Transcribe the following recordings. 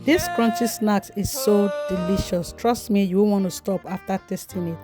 This crunchy snacks is so delicious. Trust me, you won't want to stop after tasting it.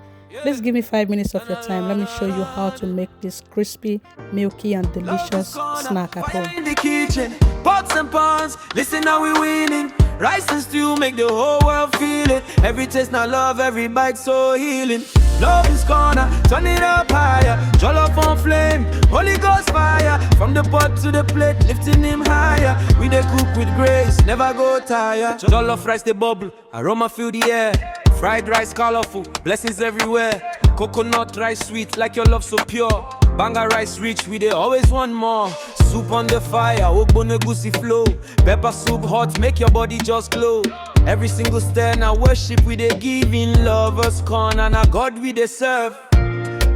Please give me 5 minutes of your time. Let me show you how to make this crispy, milky, and delicious snack at Fire home. in the kitchen, pots and pans, listen how we winning. Rice and stew make the whole world feel it. Every taste now love, every bite so healing. Love is corner, turn it up higher. Jollof on flame, Holy Ghost fire. From the pot to the plate, lifting him higher. We dey cook with grace, never go tired. Jollof rice the bubble, aroma fill the air. Fried rice colorful, blessings everywhere. Coconut rice sweet, like your love so pure. Banga rice rich, we dey always want more. Soup on the fire, ogbonegusi flow. Pepper soup hot, make your body just glow. Every single stir now worship we dey give in lovers corner. Now God we dey serve.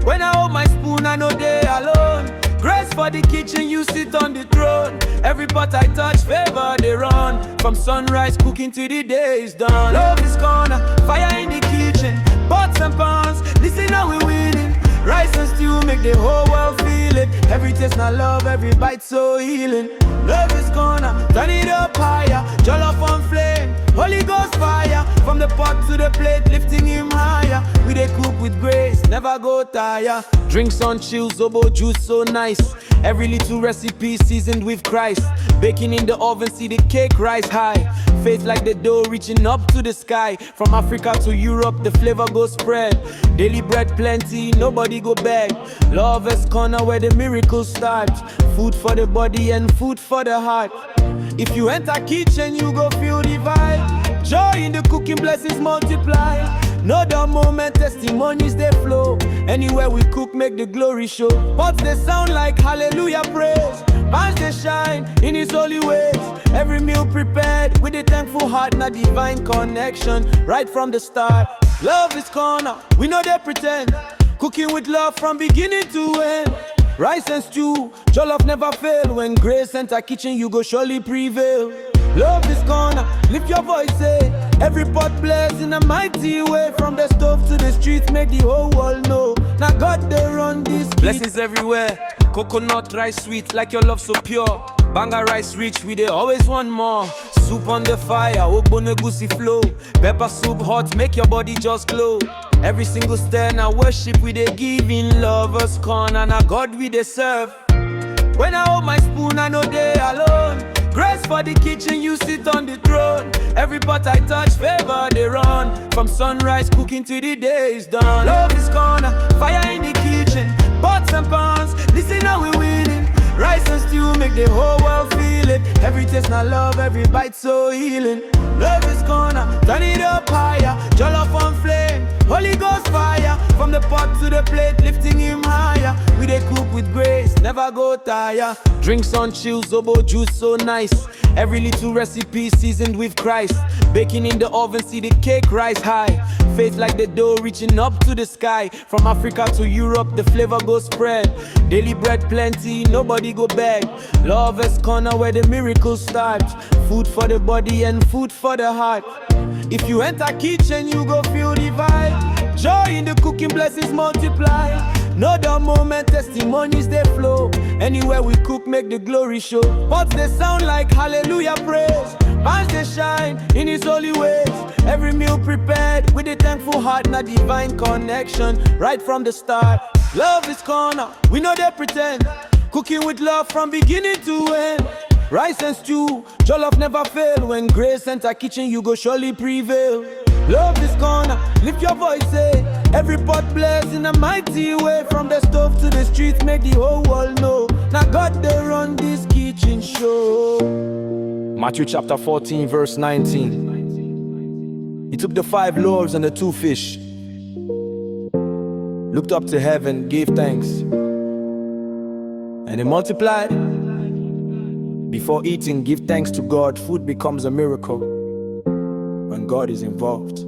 When I hold my spoon, I know they alone. Grace for the kitchen, you sit on the throne. Every pot I touch, favor they run. From sunrise cooking to the day is done. Love is corner, fire in the kitchen. Pots and pans, listen how we winning. Rice and stew make the whole world feel it. Every taste now love, every bite so healing. Love is corner, turn it up higher. Jollof on flame, Holy Ghost fire. From the pot to the plate, lifting him higher. We dey cook with grace, never go tire. Drinks on chill, zobo juice so nice. Every little recipe seasoned with Christ. Baking in the oven, see the cake rise high. Faith like the dough reaching up to the sky. From Africa to Europe, the flavor goes spread. Daily bread plenty, nobody go beg. Lover's corner where the miracles start. Food for the body and food for the heart. If you enter kitchen, you go feel the vibe. Joy in the cooking, blessings multiply. No dumb moment, testimonies they flow. Anywhere we cook, make the glory show. Pots they sound like hallelujah praise. Pans they shine in his holy ways. Every meal prepared with a thankful heart, not divine connection. Right from the start, love is corner, we know they pretend. Cooking with love from beginning to end. Rice and stew, jollof never fail. When grace enter kitchen, you go surely prevail. Love is corner, lift your voice, say. Every pot bless in a mighty way. From the stove to the streets, make the whole world know. Now God they run this kitchen. Blessings everywhere, coconut rice sweet, like your love so pure. Banga rice rich, we dey always want more. Soup on the fire, ogbonegusi flow. Pepper soup hot, make your body just glow. Every single stir now worship we dey give in lovers corner. Now God we dey serve. When I hold my spoon, I know they alone. Grace for the kitchen, you sit on the throne. Every pot I touch, favor they run. From sunrise cooking to the day is done. Love is corner, fire in the kitchen. Pots and pans, listen how we winning. Rice and stew make the whole world feel it. Every taste now love, every bite so healing. Love is corner, turn it up higher. Jollof on flame, Holy Ghost fire. From the pot to the plate, lifting him higher. We dey cook with grace, never go tire. Drinks on chill, zobo juice so nice. Every little recipe seasoned with Christ. Baking in the oven, see the cake rise high. Faith like the dough reaching up to the sky. From Africa to Europe, the flavor goes spread. Daily bread plenty, nobody go beg. Lover's corner where the miracles start. Food for the body and food for the heart. If you enter kitchen, you go feel the vibe. Joy in the cooking, blessings multiply. No dumb moment, testimonies they flow. Anywhere we cook, make the glory show. Pots they sound like hallelujah praise. Pans they shine in his holy ways. Every meal prepared with a thankful heart, not divine connection. Right from the start, love is corner, we know they pretend. Cooking with love from beginning to end. Rice and stew, jollof never fail. When grace enter kitchen, you go surely prevail. Love is corner, lift your voice, say. Every pot bless in a mighty way. From the stove to the streets, make the whole world know. Now God they run this kitchen show. Matthew chapter 14 verse 19. He took the 5 loaves and the 2 fish, looked up to heaven, gave thanks, and he multiplied. Before eating, give thanks to God. Food becomes a miracle when God is involved.